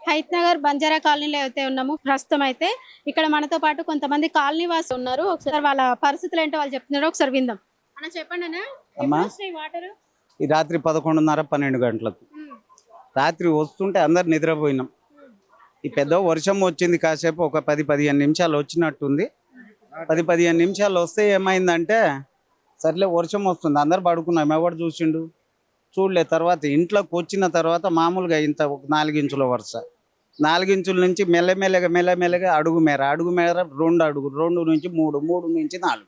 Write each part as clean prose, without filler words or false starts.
హైత్ నగర్ బంజారా కాలనీలో అయితే ఉన్నాము ప్రస్తుతం. అయితే ఇక్కడ మనతో పాటు కొంతమంది కాలనీ వాసులు ఉన్నారు. ఒకసారి వాళ్ళ పరిస్థితులు ఏంటో వాళ్ళు చెప్తున్నారు, ఒకసారి విందాం. అన్న చెప్పండి అన్న, అమ్మా, ఎప్పుడు వస్తాయి వాటర్? ఈ రాత్రి 11:30 12 గంటలకు రాత్రి వస్తుంటే అందరు నిద్రపోయినాం. ఈ పెద్ద వర్షం వచ్చింది, కాసేపు ఒక 10-15 నిమిషాలు వచ్చినట్టుంది. 10-15 నిమిషాలు వస్తే ఏమైందంటే సర్లే వర్షం వస్తుంది అందరు పడుకున్నాం, ఎవరు చూసిండు చూడలే. తర్వాత ఇంట్లోకి వచ్చిన తర్వాత మామూలుగా ఇంత ఒక 4 ఇంచుల వరుస, 4 ఇంచుల నుంచి మెల్లమెల్లగా అడుగు మేర 2 అడుగు, 2 నుంచి 3, 3 నుంచి 4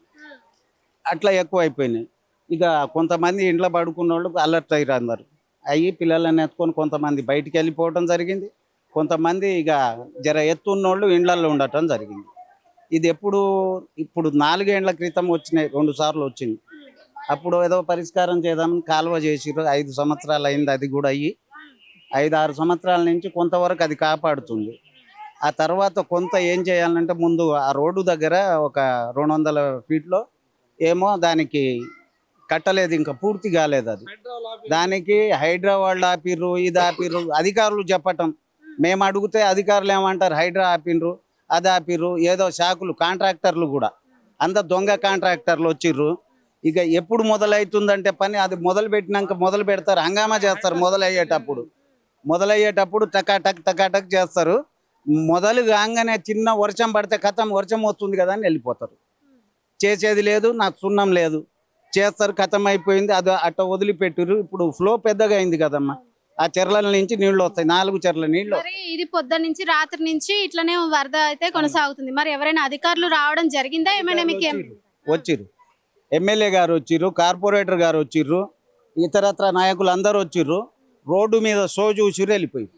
అట్లా ఎక్కువ అయిపోయినాయి. ఇక కొంతమంది ఇంట్లో పడుకున్న వాళ్ళు అలర్ట్ అయ్యారు, అందరు అయ్యి పిల్లలని ఎత్తుకొని కొంతమంది బయటికి వెళ్ళిపోవటం జరిగింది. కొంతమంది ఇక జర ఎత్తున్నోళ్ళు ఇండ్లలో ఉండటం జరిగింది. ఇది ఇప్పుడు 4 ఏళ్ల క్రితం వచ్చినాయి, 2 సార్లు వచ్చింది. అప్పుడు ఏదో పరిష్కారం చేద్దామని కాలువ చేసిర్రు, 5 సంవత్సరాలు అయింది. అది కూడా అయ్యి 5-6 సంవత్సరాల నుంచి కొంతవరకు అది కాపాడుతుంది. ఆ తర్వాత కొంత ఏం చేయాలంటే ముందు ఆ రోడ్డు దగ్గర ఒక 200 ఫీట్లో ఏమో దానికి కట్టలేదు, ఇంకా పూర్తి కాలేదు. అది దానికి హైదరాబాద్ ఆపిర్రు, ఇది ఆపిర్రు, అధికారులు చెప్పటం. మేము అడిగితే అధికారులు ఏమంటారు, హైడ్రా ఆపిర్రు, అది ఆపిర్రు, ఏదో శాఖలు కాంట్రాక్టర్లు కూడా అంత దొంగ కాంట్రాక్టర్లు వచ్చిర్రు. ఇక ఎప్పుడు మొదలవుతుందంటే పని అది మొదలు పెట్టినాక మొదలు పెడతారు, హంగామా చేస్తారు. మొదలయ్యేటప్పుడు టకాటక్ చేస్తారు. మొదలు కాగానే చిన్న వర్షం పడితే కథం, వర్షం వస్తుంది కదా అని వెళ్ళిపోతారు. చేసేది లేదు, నాకు సున్నం లేదు, చేస్తారు, కథం అయిపోయింది. అది అట్ట వదిలిపెట్టారు. ఇప్పుడు ఫ్లో పెద్దగా అయింది కదమ్మా, ఆ చెర్ల నుంచి నీళ్లు వస్తాయి, 4 చెర్ల నీళ్లు. ఇది పొద్దున్న నుంచి రాత్రి నుంచి ఇట్లనే వరద అయితే కొనసాగుతుంది. మరి ఎవరైనా అధికారులు రావడం జరిగిందా? ఏమైనా మీకు వచ్చిర్రు, ఎమ్మెల్యే గారు వచ్చిర్రు, కార్పొరేటర్ గారు వచ్చిర్రు, ఇతరత్ర నాయకులు అందరు వచ్చిర్రు. రోడ్డు మీద షో చూసిర్రు, వెళ్ళిపోయారు.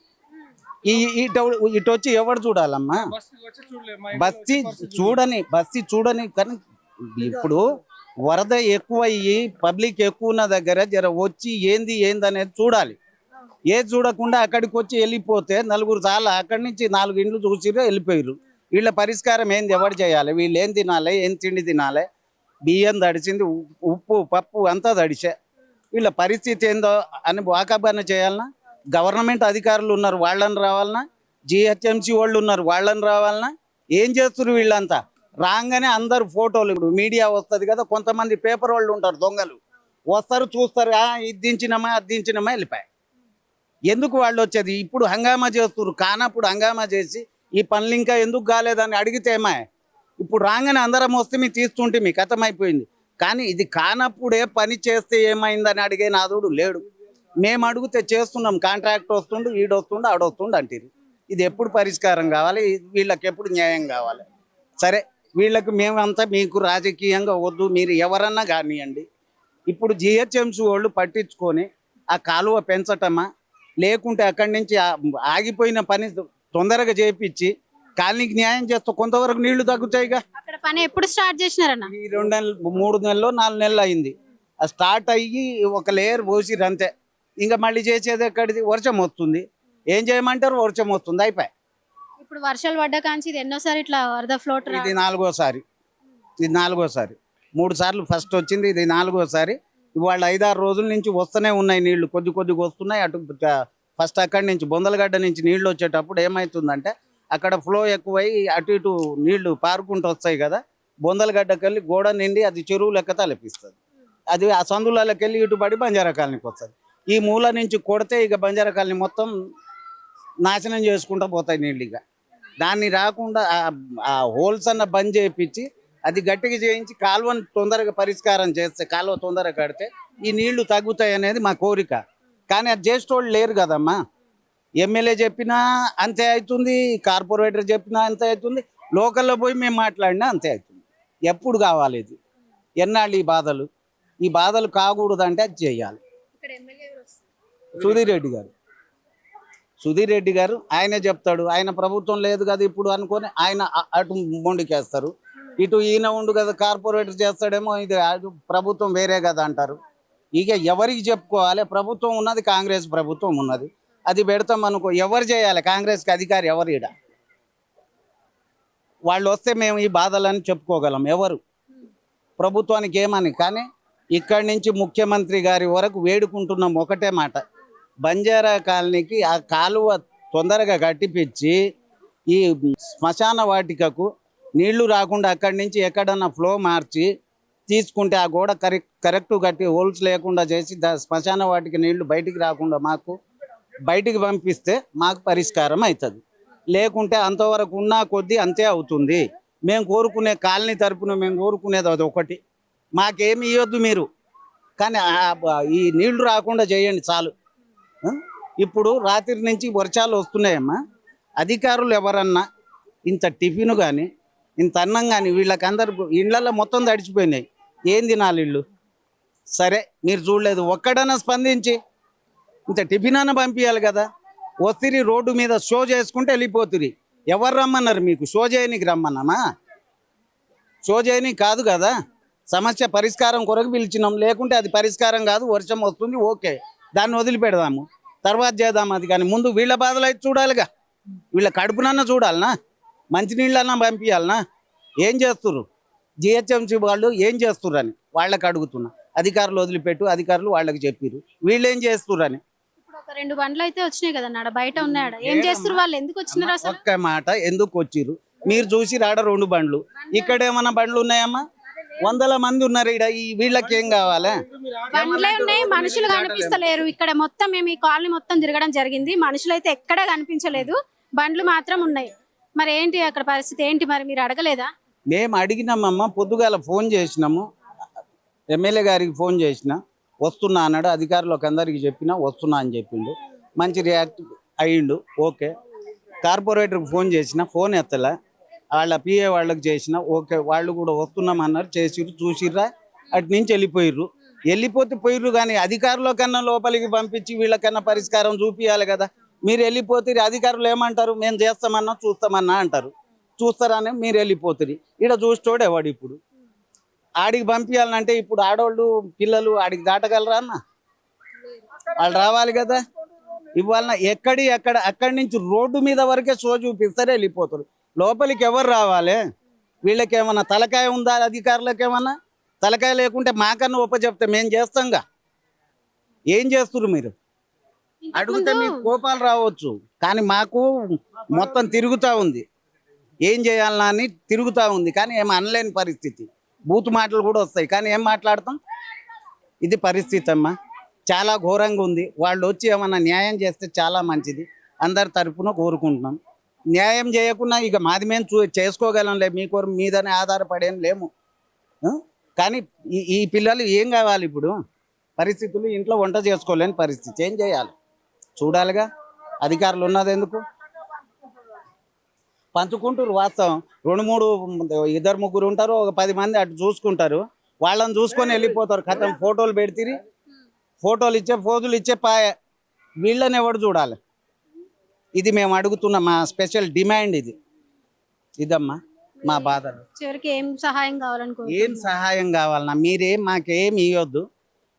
ఇటు వచ్చి ఎవరు చూడాలమ్మా? బస్తీ చూడని కానీ ఇప్పుడు వరద ఎక్కువ అయ్యి పబ్లిక్ ఎక్కువ ఉన్న దగ్గర జర వచ్చి ఏంది అనేది చూడాలి. ఏది చూడకుండా అక్కడికి వచ్చి వెళ్ళిపోతే నలుగురు చాలా, అక్కడి నుంచి 4 ఇండ్లు చూసిర్రు, వెళ్ళిపోయారు. వీళ్ళ పరిష్కారం ఏంది, ఎవరు చేయాలి? వీళ్ళు ఏం తినాలి, ఏం తిండి తినాలి? బియ్యం తడిచింది, ఉప్పు పప్పు అంతా తడిచే. వీళ్ళ పరిస్థితి ఏందో అని వాకబన్న చేయాలన్నా? గవర్నమెంట్ అధికారులు ఉన్నారు, వాళ్ళని రావాలన్నా? జిహెచ్ఎంసీ వాళ్ళు ఉన్నారు, వాళ్ళని రావాలన్నా? ఏం చేస్తున్నారు వీళ్ళంతా? రాగానే అందరు ఫోటోలు, ఇప్పుడు మీడియా వస్తుంది కదా, కొంతమంది పేపర్ వాళ్ళు ఉంటారు, దొంగలు వస్తారు, చూస్తారు, ఇది దించినమా అది దించినమా, వెళ్ళిపోయి. ఎందుకు వాళ్ళు వచ్చేది? ఇప్పుడు హంగామా చేస్తున్నారు, కానప్పుడు హంగామా చేసి ఈ పనులు ఇంకా ఎందుకు కాలేదని అడిగితే ఏమా? ఇప్పుడు రాగానే అందరం వస్తే మీ తీస్తుంటే మీ కథమైపోయింది. కానీ ఇది కానప్పుడే పని చేస్తే ఏమైందని అడిగే నాదుడు లేడు. మేము అడిగితే చేస్తున్నాం, కాంట్రాక్ట్ వస్తుండు, ఈడొస్తుండు, ఆడొస్తుండు అంటారు. ఇది ఎప్పుడు పరిష్కారం కావాలి? వీళ్ళకి ఎప్పుడు న్యాయం కావాలి? సరే, వీళ్ళకి మేమంతా మీకు రాజకీయంగా వద్దు, మీరు ఎవరన్నా కానివ్వండి. ఇప్పుడు జిహెచ్ఎంసీ వాళ్ళు పట్టించుకొని ఆ కాలువ పెంచటమా, లేకుంటే అక్కడి నుంచి ఆగిపోయిన పని తొందరగా చేయించి కాలనీకి న్యాయం చేస్తే కొంతవరకు నీళ్లు తగ్గుతాయిగా. అక్కడ పని ఎప్పుడు స్టార్ట్ చేసినారన్న? ఈ 2 నెలలు 3 నెలలు 4 నెలలు అయింది. అది స్టార్ట్ అయ్యి ఒక లేయర్ పోసిరు అంతే. ఇంకా మళ్ళీ చేసేది ఎక్కడిది? వర్షం వస్తుంది, ఏం చేయమంటారు? వర్షం వస్తుంది, అయిపోయి. ఇప్పుడు వర్షాలు పడ్డా కానీ ఇది ఎన్నోసారి ఇట్లా వరద ఫ్లోట్? ఇది 4వసారి. 3 సార్లు ఫస్ట్ వచ్చింది, ఇది 4వసారి. ఇవాళ 5-6 రోజుల నుంచి వస్తూనే ఉన్నాయి నీళ్లు, కొద్దిగా వస్తున్నాయి. అటు ఫస్ట్ అక్కడి నుంచి బొందలగడ్డ నుంచి నీళ్లు వచ్చేటప్పుడు ఏమవుతుందంటే అక్కడ ఫ్లో ఎక్కువై అటు ఇటు నీళ్లు పారుకుంటూ వస్తాయి కదా, బొందలగడ్డకి వెళ్ళి గోడ నిండి అది చెరువు లెక్క తలపిస్తుంది. అది ఆ సందులకి వెళ్ళి ఇటు పడి బంజారా కాలనీకి వస్తుంది. ఈ మూల నుంచి కొడితే ఇక బంజారా కాలనీ మొత్తం నాశనం చేసుకుంటూ పోతాయి నీళ్ళు. ఇక దాన్ని రాకుండా ఆ హోల్స్ అన్న బంద్ చేయించి అది గట్టిగా చేయించి కాలువను తొందరగా పరిష్కారం చేస్తే, కాలువ తొందరగా కడితే ఈ నీళ్లు తగ్గుతాయి అనేది మా కోరిక. కానీ అది చేసేటోళ్ళు లేరు కదమ్మా. ఎమ్మెల్యే చెప్పినా అంతే అవుతుంది, కార్పొరేటర్ చెప్పినా అంతే అవుతుంది, లోకల్లో పోయి మేము మాట్లాడినా అంతే అవుతుంది. ఎప్పుడు కావాలి ఇది? ఎన్నాళ్ళు ఈ బాధలు కాకూడదంటే అది చేయాలి. సుధీర్ రెడ్డి గారు ఆయనే చెప్తాడు, ఆయన ప్రభుత్వం లేదు కదా ఇప్పుడు అనుకొని ఆయన అటు మొండికేస్తారు. ఇటు ఈయన ఉండు కదా కార్పొరేటర్ చేస్తాడేమో, ఇది ప్రభుత్వం వేరే కదా అంటారు. ఇక ఎవరికి చెప్పుకోవాలి? ప్రభుత్వం ఉన్నది, కాంగ్రెస్ ప్రభుత్వం ఉన్నది, అది పెడతాం అనుకో. ఎవరు చేయాలి? కాంగ్రెస్కి అధికారి ఎవరు? ఈడ వాళ్ళు వస్తే మేము ఈ బాధలని చెప్పుకోగలం. ఎవరు? ప్రభుత్వానికి ఏమని. కానీ ఇక్కడి నుంచి ముఖ్యమంత్రి గారి వరకు వేడుకుంటున్నాం ఒకటే మాట, బంజారా కాలనీకి ఆ కాలువ తొందరగా కట్టిపిచ్చి ఈ శ్మశాన వాటికకు నీళ్లు రాకుండా అక్కడి నుంచి ఎక్కడన్నా ఫ్లో మార్చి తీసుకుంటే ఆ గోడ కరెక్ట్ కట్టి హోల్స్ లేకుండా చేసి శ్మశాన వాటికి నీళ్లు బయటికి రాకుండా మాకు బయటికి పంపిస్తే మాకు పరిష్కారం అవుతుంది. లేకుంటే అంతవరకు ఉన్నా కొద్దీ అంతే అవుతుంది. మేము కోరుకునే కాలనీ తరపున మేము కోరుకునేది అది ఒకటి, మాకేమి ఇవ్వద్దు మీరు, కానీ ఈ నీళ్లు రాకుండా చేయండి చాలు. ఇప్పుడు రాత్రి నుంచి వర్షాలు వస్తున్నాయమ్మా, అధికారులు ఎవరన్నా ఇంత టిఫిన్ కానీ ఇంత అన్నం కానీ వీళ్ళకందరు ఇళ్ళల్లో మొత్తం తడిచిపోయినాయి, ఏం తినాలి ఇళ్ళు? సరే మీరు చూడలేదు, ఒక్కడన్నా స్పందించి ఇంత టిఫిన్ అన్న పంపించాలి కదా. వస్తిరి రోడ్డు మీద షో చేసుకుంటే వెళ్ళిపోతురి. ఎవరు రమ్మన్నారు మీకు? షో చేయనికి రమ్మన్నామా? షో చేయనికి కాదు కదా, సమస్య పరిష్కారం కొరకు పిలిచినాం. లేకుంటే అది పరిష్కారం కాదు, వర్షం వస్తుంది, ఓకే దాన్ని వదిలిపెడదాము, తర్వాత చేద్దాం. అది కానీ ముందు వీళ్ళ బాధలు అయితే చూడాలిగా, వీళ్ళ కడుపునన్నా చూడాలనా, మంచినీళ్ళన్నా పంపించాలనా? ఏం చేస్తుర్రు జిహెచ్ఎంసీ వాళ్ళు, ఏం చేస్తుర్రు అని వాళ్ళకి అడుగుతున్నా. అధికారులు వదిలిపెట్టు, అధికారులు వాళ్ళకి చెప్పిర్రు, వీళ్ళు ఏం చేస్తుర్రు అని. ఇప్పుడు ఒక 2 బండ్లు అయితే వచ్చినాయి కదా నాడ, బయట ఉన్నాడు, ఏం చేస్తారు వాళ్ళు? ఎందుకు వచ్చినారు అసలు? ఒక్క మాట, ఎందుకు వచ్చిర్రు మీరు చూసి రాడ 2 బండ్లు, ఇక్కడ ఏమన్నా బండ్లు ఉన్నాయమ్మా? 100 మంది ఉన్నారు ఇక్కడ, ఈ వీళ్ళకి ఏం కావాలా? బండ్లే ఉన్నాయి, మనుషులు కనిపిస్తలేరు. ఇక్కడ మొత్తం మేము ఈ కాలనీ మొత్తం తిరగడం జరిగింది, మనుషులు అయితే ఎక్కడా కనిపించలేదు, బండ్లు మాత్రం ఉన్నాయి. మరి ఏంటి అక్కడ పరిస్థితి ఏంటి? మరి మీరు అడగలేదా? మేము అడిగినామమ్మా, పొద్దుగాల ఫోన్ చేసినాము, ఎమ్మెల్యే గారికి ఫోన్ చేసిన, వస్తున్నా అన్నాడు. అధికారులకు అందరికి చెప్పినా వస్తున్నా అని చెప్పిండు, మంచి రియాక్ట్ అయ్యిండు, ఓకే. కార్పొరేటర్కి ఫోన్ చేసిన, ఫోన్ ఎత్తలే. వాళ్ళ పిఏ వాళ్ళకి చేసిన, ఓకే వాళ్ళు కూడా వస్తున్నామన్నారు, చేసిర్రు, చూసిర్రా, అటు నుంచి వెళ్ళిపోతే పోయిర్రు. కానీ అధికారుల కన్నా లోపలికి పంపించి వీళ్ళకన్నా పరిష్కారం చూపించాలి కదా. మీరు వెళ్ళిపోతే అధికారులు ఏమంటారు? మేము చేస్తామన్నా చూస్తామన్నా అంటారు. చూస్తారని మీరు వెళ్ళిపోతుంది. ఇక్కడ చూస్తోడు ఎవడు ఇప్పుడు? ఆడికి పంపించాలంటే ఇప్పుడు ఆడవాళ్ళు పిల్లలు ఆడికి దాటగలరా అన్న? వాళ్ళు రావాలి కదా. ఇవాళ అక్కడి నుంచి రోడ్డు మీద వరకే షో చూపిస్తారే వెళ్ళిపోతారు. లోపలికి ఎవరు రావాలి? వీళ్ళకి ఏమన్నా తలకాయ ఉందా? అధికారులకు ఏమన్నా తలకాయ లేకుంటే మాకన్నా చెప్తే మేము చేస్తాంగా. ఏం చేస్తున్నారు మీరు? అడిగితే మీకు కోపాలు రావచ్చు, కానీ మాకు మొత్తం తిరుగుతూ ఉంది, ఏం చేయాలన్నా అని తిరుగుతూ ఉంది. కానీ ఏం అనలేని పరిస్థితి, బూతు మాటలు కూడా వస్తాయి, కానీ ఏం మాట్లాడతాం? ఇది పరిస్థితి అమ్మా, చాలా ఘోరంగా ఉంది. వాళ్ళు వచ్చి ఏమన్నా న్యాయం చేస్తే చాలా మంచిది, అందరి తరపున కోరుకుంటున్నాం. న్యాయం చేయకుండా ఇక మాది మేము చేసుకోగలంలే, మీకు మీదనే ఆధారపడేం లేము. కానీ ఈ పిల్లలు ఏం కావాలి ఇప్పుడు? పరిస్థితులు ఇంట్లో వంట చేసుకోలేని పరిస్థితి, ఏం చేయాలి చూడాలిగా. అధికారులు ఉన్నది ఎందుకు? పంచుకుంటారు వాస్తవం, 2-3 2-3 ఉంటారు, ఒక 10 మంది అటు చూసుకుంటారు, వాళ్ళని చూసుకొని వెళ్ళిపోతారు. కథం ఫోటోలు పెడితే, ఫోటోలు ఇచ్చే ఫోజులు ఇచ్చే పాయ, వీళ్ళని ఎవడు చూడాలి? ఇది మేము అడుగుతున్న మా స్పెషల్ డిమాండ్, ఇదమ్మా మా బాధలు. చివరికి ఏం సహాయం కావాలనుకో? ఏం సహాయం కావాలన్నా మీరేం మాకేం ఇవ్వద్దు.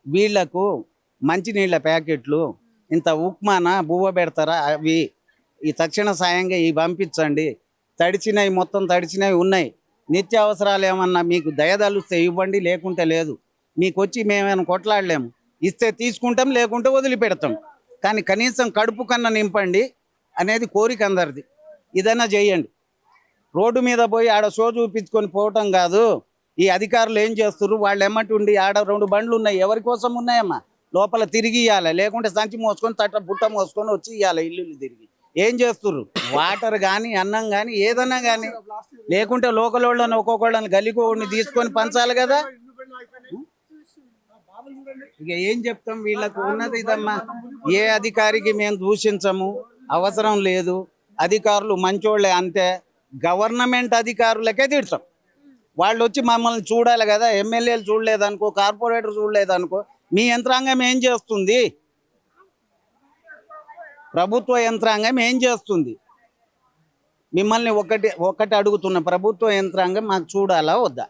వీళ్లకు మంచినీళ్ళ ప్యాకెట్లు, ఇంత ఉప్మాన బువ్వ పెడతారా, అవి ఈ తక్షణ సాయంగా ఇవి పంపించండి. తడిచినవి మొత్తం తడిచినవి ఉన్నాయి. నిత్యావసరాలు ఏమన్నా మీకు దయదలుస్తే ఇవ్వండి, లేకుంటే లేదు. మీకు వచ్చి మేమేమైనా కొట్లాడలేము, ఇస్తే తీసుకుంటాం, లేకుంటే వదిలిపెడతాం. కానీ కనీసం కడుపు కన్నా నింపండి అనేది కోరిక అందరిది. ఇదైనా చేయండి. రోడ్డు మీద పోయి ఆడ షో చూపించుకొని పోవటం కాదు. ఈ అధికారులు ఏం చేస్తారు? వాళ్ళు ఎమ్మటి ఉండి ఆడ 2 బండ్లు ఉన్నాయి, ఎవరి కోసం ఉన్నాయమ్మా? లోపల తిరిగి ఇవ్వాలి, లేకుంటే సంచి మోసుకొని బుట్ట మోసుకొని వచ్చి ఇవ్వాలి ఇల్లు తిరిగి. ఏం చేస్తుర్రు? వాటర్ కానీ అన్నం కానీ ఏదన్నా కానీ, లేకుంటే లోకల్ వాళ్ళని ఒక్కొక్కళ్ళని గల్లికోడిని తీసుకొని పంచాలి కదా. ఇక ఏం చెప్తాం? వీళ్ళకు ఉన్నది ఇదమ్మా. ఏ అధికారికి మేము దూషించము, అవసరం లేదు. అధికారులు మంచోళ్ళే అంతే. గవర్నమెంట్ అధికారులకే తిడతాం. వాళ్ళు వచ్చి మమ్మల్ని చూడాలి కదా. ఎమ్మెల్యేలు చూడలేదనుకో, కార్పొరేటర్ చూడలేదనుకో, మీ యంత్రాంగం ఏం చేస్తుంది? ప్రభుత్వ యంత్రాంగం ఏం చేస్తుంది? మిమ్మల్ని ఒకటి అడుగుతున్న, ప్రభుత్వ యంత్రాంగం మాకు చూడాలా వద్దా?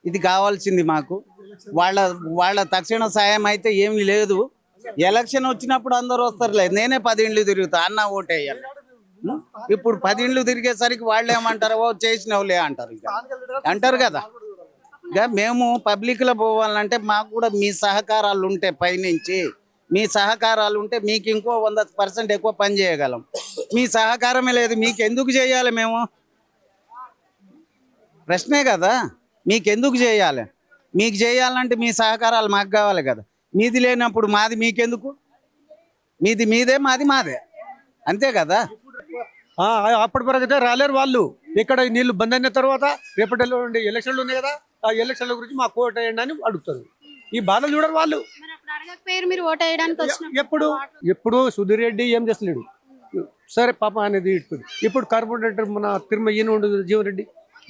ఇది కావాల్సింది మాకు. వాళ్ళ తక్షణ సాయం అయితే ఏమీ లేదు. ఎలక్షన్ వచ్చినప్పుడు అందరూ వస్తారులే, నేనే 10 ఇండ్లు తిరుగుతా అన్న ఓటేయాలి. ఇప్పుడు 10 ఇండ్లు తిరిగేసరికి వాళ్ళు ఏమంటారు? ఓ చేసినవులే అంటారు, అంటారు కదా. ఇక మేము పబ్లిక్లో పోవాలంటే మాకు కూడా మీ సహకారాలు ఉంటే పైనుంచి మీ సహకారాలు ఉంటే మీకు ఇంకో 100% ఎక్కువ పని చేయగలం. మీ సహకారమే లేదు, మీకు ఎందుకు చేయాలి మేము? ప్రశ్నే కదా, మీకు ఎందుకు చేయాలి? మీకు చేయాలంటే మీ సహకారాలు మాకు కావాలి కదా. మీది లేనప్పుడు మాది మీకెందుకు? మీది మీదే, మాది మాదే, అంతే కదా. అప్పటి వరకు అయితే రాలేరు వాళ్ళు. ఇక్కడ నీళ్లు బంద్ అయిన తర్వాత రేపటిలో ఉండే ఎలక్షన్లు ఉన్నాయి కదా, ఆ ఎలక్షన్ల గురించి మాకు ఓటు వేయండి అని అడుగుతారు. ఈ బాధలు చూడరు వాళ్ళు. మరి అప్పుడు అడగకపోయారు మీరు ఓటు వేయడానికి వచ్చినప్పుడు? ఎప్పుడు సుధీర్ రెడ్డి ఏం చేస్తలేడు. సరే పాప అనేది ఇస్తుంది. ఇప్పుడు కార్పొరేటర్ మన తిరుమల ఈయన ఉండదు జీవన్ రెడ్డి,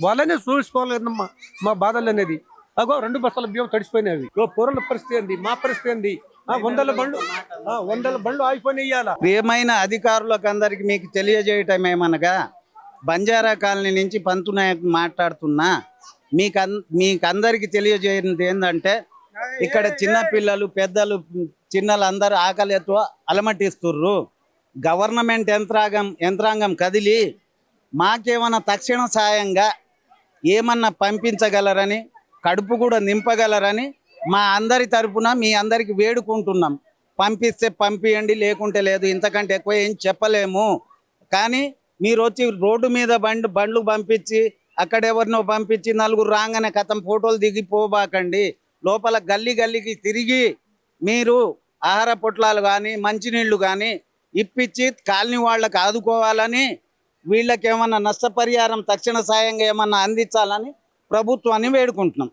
వాళ్ళనే చూసుకోవాలన్నమ్మా మా బాధలు అనేది. అగో 2 బస్తాల బియ్యం తడిసిపోయినవి. పూర్వల పరిస్థితి ఏంది, మా పరిస్థితి ఏంది? 100 బండ్లు ఆగిపోయినాయి ఇవాళ. ప్రియమైన అధికారులకు అందరికి మీకు తెలియజేయటం ఏమనగా, బంజారా కాలనీ నుంచి పంతు నాయక్ మాట్లాడుతున్నా. మీకందరికి తెలియజేయనిది ఏంటంటే, ఇక్కడ చిన్న పిల్లలు పెద్దలు చిన్నలు అందరూ ఆకలితో అలమటిస్తుర్రు. గవర్నమెంట్ యంత్రాంగం కదిలి మాకేమన్నా తక్షణ సాయంగా ఏమన్నా పంపించగలరని, కడుపు కూడా నింపగలరని మా అందరి తరపున మీ అందరికి వేడుకుంటున్నాం. పంపిస్తే పంపియండి, లేకుంటే లేదు. ఇంతకంటే ఎక్కువ ఏం చెప్పలేము. కానీ మీరు వచ్చి రోడ్డు మీద బండ్లు పంపించి అక్కడ ఎవరినో పంపించి నలుగురు రాగానే కథం ఫోటోలు దిగి పోబాకండి. లోపల గల్లీకి తిరిగి మీరు ఆహార పొట్లాలు కానీ మంచినీళ్లు కానీ ఇప్పించి కాలనీ వాళ్ళకి ఆదుకోవాలని, వీళ్ళకి ఏమన్నా నష్టపరిహారం తక్షణ సాయంగా ఏమన్నా అందించాలని ప్రభుత్వాన్ని వేడుకుంటున్నాం.